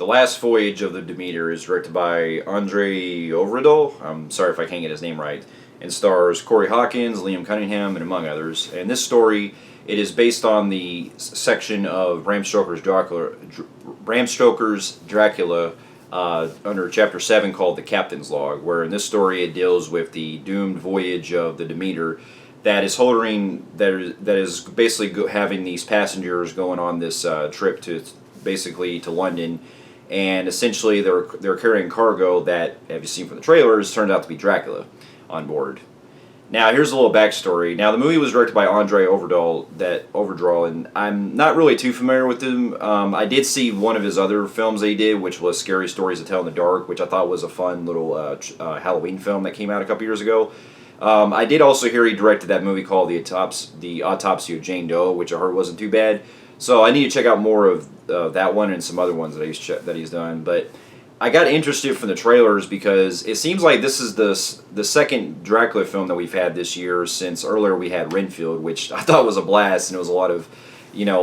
The Last Voyage of the Demeter is directed by Andre Ovredal. I'm sorry if I can't get his name right. And stars Corey Hawkins, Liam Cunningham, and among others. And this story, it is based on the section of Bram Stoker's Dracula under Chapter 7 called The Captain's Log, where in this story it deals with the doomed voyage of the Demeter that is basically having these passengers going on this trip to London, and essentially they're carrying cargo that, have you seen from the trailers, turned out to be Dracula on board. Now, here's a little backstory. Now, the movie was directed by Andre Overdraw, and I'm not really too familiar with him. I did see one of his other films that he did, which was Scary Stories to Tell in the Dark, which I thought was a fun little Halloween film that came out a couple years ago. I did also hear he directed that movie called The Autopsy of Jane Doe, which I heard wasn't too bad. So I need to check out more of that one and some other ones that he's done. But I got interested from the trailers because it seems like this is the second Dracula film that we've had this year, since earlier we had Renfield, which I thought was a blast, and it was a lot of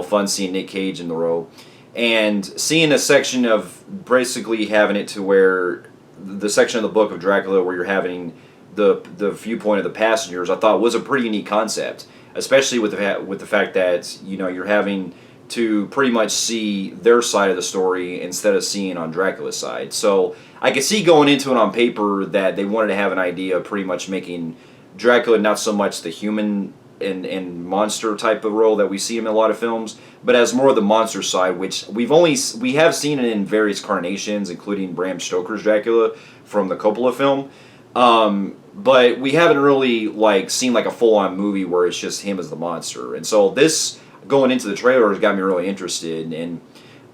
fun seeing Nick Cage in the role. And seeing a section of basically having it to where the section of the book of Dracula where you're having the viewpoint of the passengers, I thought was a pretty unique concept, especially with the fact that you're having to pretty much see their side of the story instead of seeing on Dracula's side. So I could see going into it on paper that they wanted to have an idea of pretty much making Dracula not so much the human and monster type of role that we see him in a lot of films, but as more of the monster side, which we have seen it in various carnations, including Bram Stoker's Dracula from the Coppola film. But we haven't really seen a full-on movie where it's just him as the monster. And so this, going into the trailers, got me really interested. And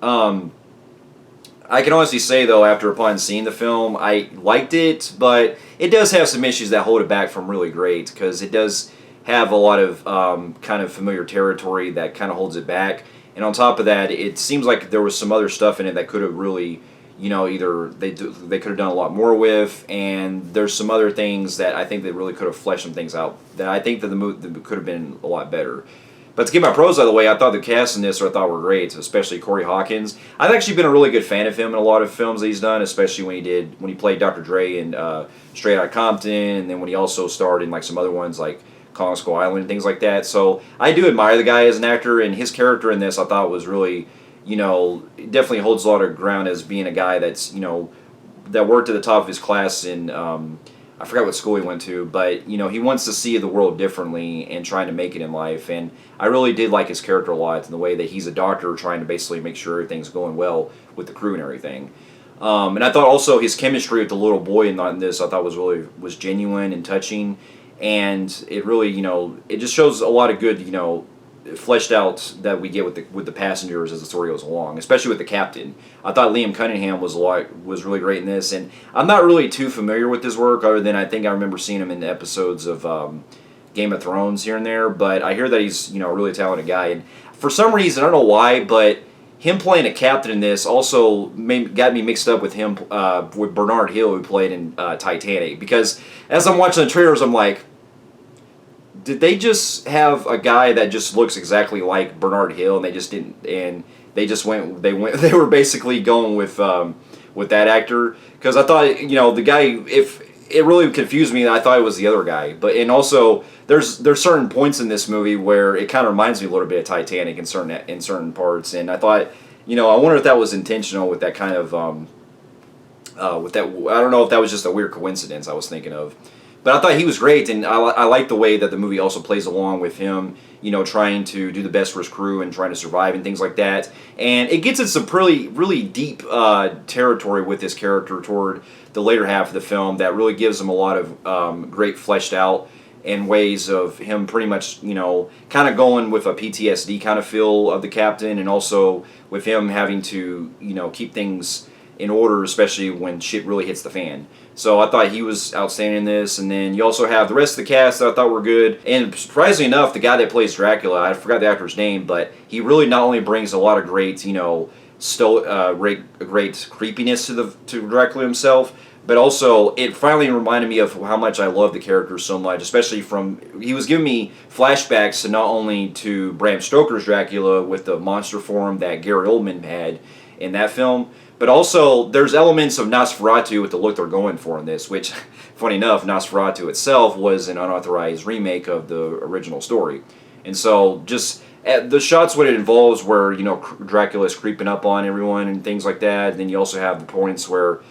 I can honestly say, though, upon seeing the film, I liked it, but it does have some issues that hold it back from really great, because it does have a lot of kind of familiar territory that kind of holds it back. And on top of that, it seems like there was some other stuff in it that could have really, either they could have done a lot more with, and there's some other things that I think they really could have fleshed some things out that I think that the movie could have been a lot better. But to get my pros out of the way, I thought the cast in this I thought were great, especially Corey Hawkins. I've actually been a really good fan of him in a lot of films that he's done, especially when he played Dr. Dre in Straight Outta Compton, and then when he also starred in some other ones like Kong Skull Island and things like that. So I do admire the guy as an actor, and his character in this I thought was really, definitely holds a lot of ground as being a guy that's, that worked at the top of his class in, I forgot what school he went to, but, he wants to see the world differently and trying to make it in life. And I really did like his character a lot, in the way that he's a doctor trying to basically make sure everything's going well with the crew and everything. And I thought also his chemistry with the little boy in this I thought was genuine and touching. And it really, it just shows a lot of good, fleshed out that we get with the passengers as the story goes along, especially with the captain. I thought Liam Cunningham was really great in this, and I'm not really too familiar with his work, other than I think I remember seeing him in the episodes of Game of Thrones here and there. But I hear that he's a really talented guy, and for some reason I don't know why, but him playing a captain in this also got me mixed up with him with Bernard Hill, who played in Titanic, because as I'm watching the trailers I'm like, did they just have a guy that just looks exactly like Bernard Hill, and they were basically going with that actor? Because I thought, the guy, if it really confused me, I thought it was the other guy. And also there's certain points in this movie where it kind of reminds me a little bit of Titanic in certain parts, and I thought, I wonder if that was intentional with that kind of with that. I don't know if that was just a weird coincidence I was thinking of. But I thought he was great, and I like the way that the movie also plays along with him, trying to do the best for his crew and trying to survive and things like that. And it gets in some really, really deep territory with this character toward the later half of the film that really gives him a lot of great fleshed out and ways of him pretty much, kind of going with a PTSD kind of feel of the captain, and also with him having to, keep things in order, especially when shit really hits the fan. So I thought he was outstanding in this. And then you also have the rest of the cast that I thought were good. And surprisingly enough, the guy that plays Dracula, I forgot the actor's name, but he really not only brings a lot of great, great creepiness to Dracula himself, but also it finally reminded me of how much I love the character so much, especially he was giving me flashbacks to not only to Bram Stoker's Dracula with the monster form that Gary Oldman had in that film. But also, there's elements of Nosferatu with the look they're going for in this, which, funny enough, Nosferatu itself was an unauthorized remake of the original story. And so, just the shots what it involves where, Dracula's creeping up on everyone and things like that. And then you also have the points where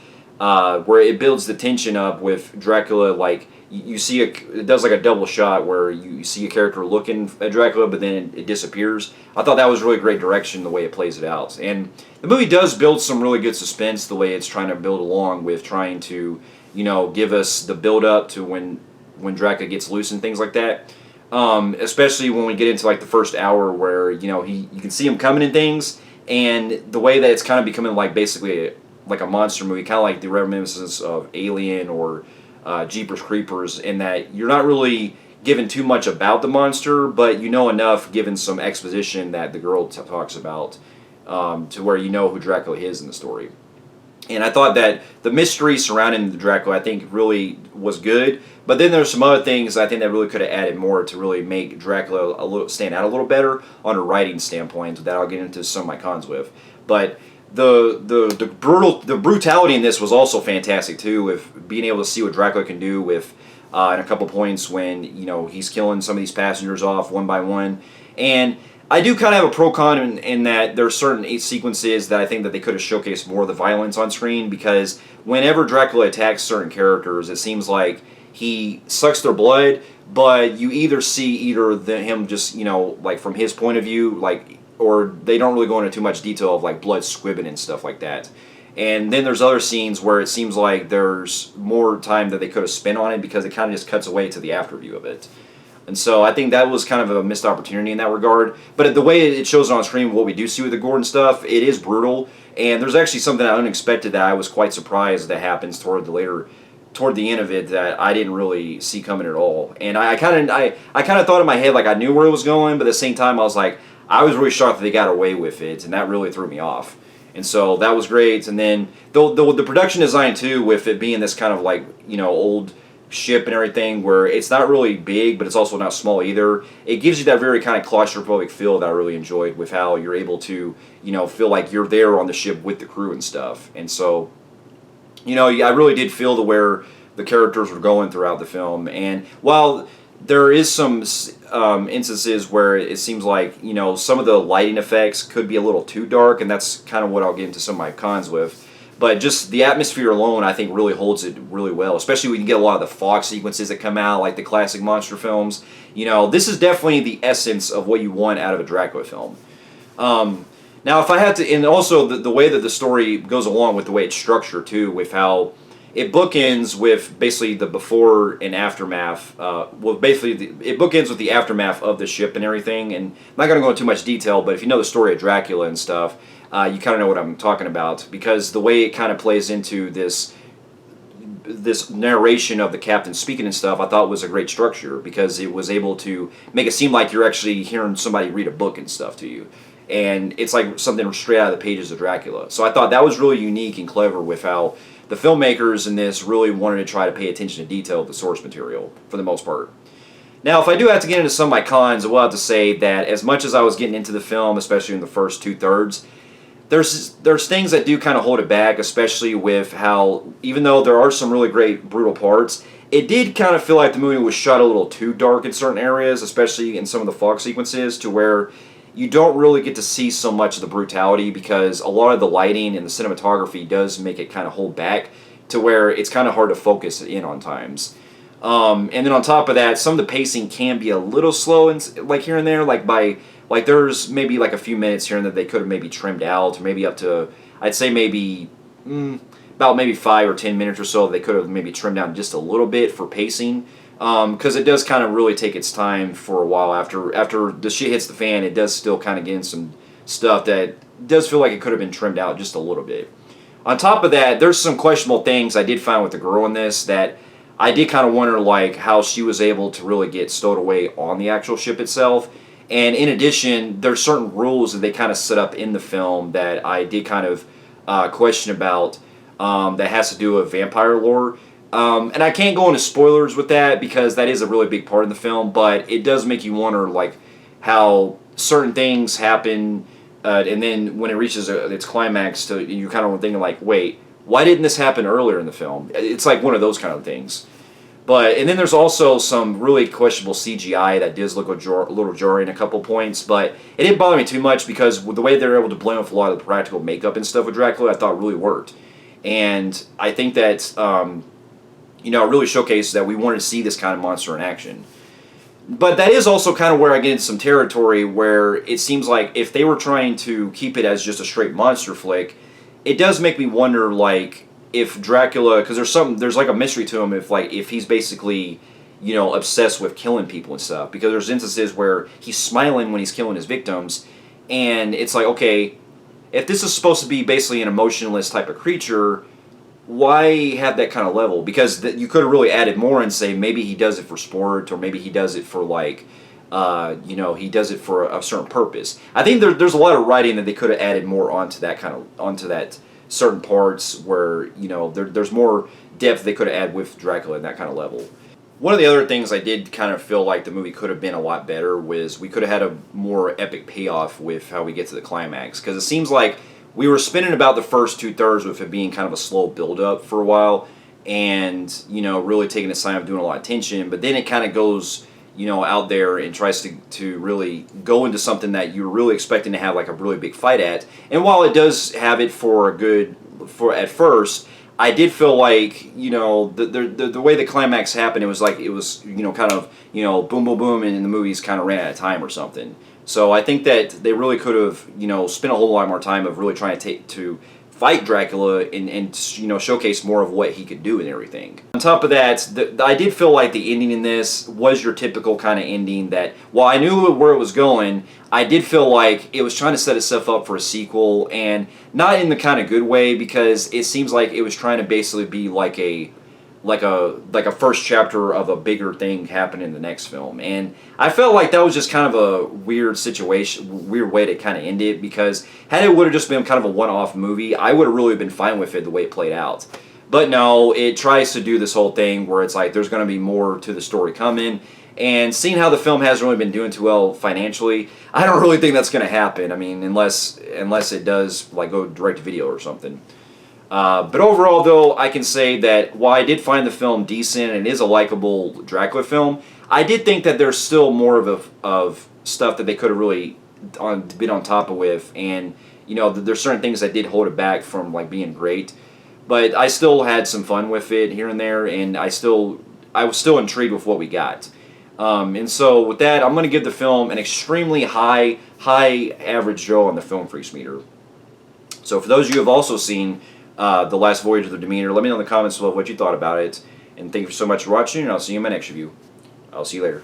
it builds the tension up with Dracula, like, you see it does like a double shot where you see a character looking at Dracula, but then it disappears. I thought that was really great direction the way it plays it out, and the movie does build some really good suspense the way it's trying to build along with trying to give us the build up to when Dracula gets loose and things like that. Especially when we get into like the first hour where you can see him coming and things, and the way that it's kind of becoming like basically like a monster movie, kind of like the reminiscence of Alien or Jeepers Creepers, in that you're not really given too much about the monster, but you know enough given some exposition that the girl talks about to where you know who Dracula is in the story. And I thought that the mystery surrounding the Dracula, I think, really was good. But then there's some other things I think that really could have added more to really make Dracula stand out a little better on a writing standpoint that I'll get into some of my cons with. But the brutality in this was also fantastic too, with being able to see what Dracula can do with in a couple points when he's killing some of these passengers off one by one. And I do kind of have a pro con in that there's certain sequences that I think that they could have showcased more of the violence on screen, because whenever Dracula attacks certain characters, it seems like he sucks their blood, but you either see him just like from his point of view, like, or they don't really go into too much detail of like blood squibbing and stuff like that. And then there's other scenes where it seems like there's more time that they could have spent on it because it kind of just cuts away to the after view of it. And so I think that was kind of a missed opportunity in that regard. But the way it shows on screen, what we do see with the gore and stuff, it is brutal. And there's actually something unexpected that I was quite surprised that happens toward the end of it that I didn't really see coming at all. And I kind of thought in my head like I knew where it was going, but at the same time I was like, I was really shocked that they got away with it, and that really threw me off. And so that was great. And then the production design too, with it being this kind of like old ship and everything, where it's not really big, but it's also not small either. It gives you that very kind of claustrophobic feel that I really enjoyed, with how you're able to feel like you're there on the ship with the crew and stuff. And so I really did feel to where the characters were going throughout the film. And while there is some instances where it seems like some of the lighting effects could be a little too dark, and that's kind of what I'll get into some of my cons with. But just the atmosphere alone, I think, really holds it really well. Especially when you get a lot of the fog sequences that come out, like the classic monster films. This is definitely the essence of what you want out of a Dracula film. Now, if I had to, and also the way that the story goes along with the way it's structured too, with how it bookends with basically the before and aftermath. It bookends with the aftermath of the ship and everything. And I'm not going to go into too much detail, but if you know the story of Dracula and stuff, you kind of know what I'm talking about, because the way it kind of plays into this narration of the captain speaking and stuff, I thought was a great structure, because it was able to make it seem like you're actually hearing somebody read a book and stuff to you. And it's like something straight out of the pages of Dracula. So I thought that was really unique and clever with how the filmmakers in this really wanted to try to pay attention to detail of the source material, for the most part. Now, if I do have to get into some of my cons, I will have to say that as much as I was getting into the film, especially in the first two-thirds, there's things that do kind of hold it back, especially with how, even though there are some really great brutal parts, it did kind of feel like the movie was shot a little too dark in certain areas, especially in some of the fog sequences, to where you don't really get to see so much of the brutality, because a lot of the lighting and the cinematography does make it kind of hold back to where it's kind of hard to focus in on times. And then on top of that, some of the pacing can be a little slow, like here and there, like there's maybe like a few minutes here and there they could have maybe trimmed out, or maybe up to, I'd say maybe about maybe 5 or 10 minutes or so they could have maybe trimmed down just a little bit for pacing, because it does kind of really take its time for a while. After the shit hits the fan, it does still kind of get in some stuff that does feel like it could have been trimmed out just a little bit. On top of that, there's some questionable things I did find with the girl in this that I did kind of wonder, like how she was able to really get stowed away on the actual ship itself. And in addition, there's certain rules that they kind of set up in the film that I did kind of question about, that has to do with vampire lore. And I can't go into spoilers with that, because that is a really big part of the film, but it does make you wonder like how certain things happen and then when it reaches its climax, you kind of thinking like, wait, why didn't this happen earlier in the film? It's like one of those kind of things. And then there's also some really questionable CGI that does look a little jarring a couple points, but it didn't bother me too much because the way they're able to blend with a lot of the practical makeup and stuff with Dracula, I thought really worked. And I think that, it really showcased that we wanted to see this kind of monster in action. But that is also kind of where I get into some territory where it seems like if they were trying to keep it as just a straight monster flick, it does make me wonder, like, if Dracula, because there's like a mystery to him if he's basically, obsessed with killing people and stuff. Because there's instances where he's smiling when he's killing his victims, and it's like, okay, if this is supposed to be basically an emotionless type of creature, why have that kind of level? Because you could have really added more and say maybe he does it for sport, or maybe he does it for like, he does it for a certain purpose. I think there's a lot of writing that they could have added more onto that certain parts where there's more depth they could have added with Dracula in that kind of level. One of the other things I did kind of feel like the movie could have been a lot better was we could have had a more epic payoff with how we get to the climax, because it seems like we were spending about the first 2/3 with it being kind of a slow build-up for a while, and really taking its time of doing a lot of tension, but then it kind of goes out there and tries to really go into something that you're really expecting to have like a really big fight at. And while it does have it for at first, I did feel like the way the climax happened, it was kind of boom boom boom, and the movies kind of ran out of time or something. So I think that they really could have spent a whole lot more time of really trying to fight Dracula and showcase more of what he could do and everything. On top of that, I did feel like the ending in this was your typical kind of ending that, while I knew where it was going, I did feel like it was trying to set itself up for a sequel, and not in the kind of good way, because it seems like it was trying to basically be like a first chapter of a bigger thing happening in the next film. And I felt like that was just kind of a weird way to kind of end it, because had it would have just been kind of a one-off movie, I would have really been fine with it the way it played out. But no, it tries to do this whole thing where it's like there's going to be more to the story coming, and seeing how the film hasn't really been doing too well financially, I don't really think that's going to happen. I mean, unless it does like go direct to video or something. But overall, though, I can say that while I did find the film decent and it is a likable Dracula film, I did think that there's still more of stuff that they could have really been on top of with, and there's certain things that did hold it back from like being great. But I still had some fun with it here and there, and I was still intrigued with what we got. And so with that, I'm going to give the film an extremely high average Joe on the Film Freaks meter. So for those of you who have also seen The Last Voyage of the Demeter, let me know in the comments below what you thought about it. And thank you so much for watching, and I'll see you in my next review. I'll see you later.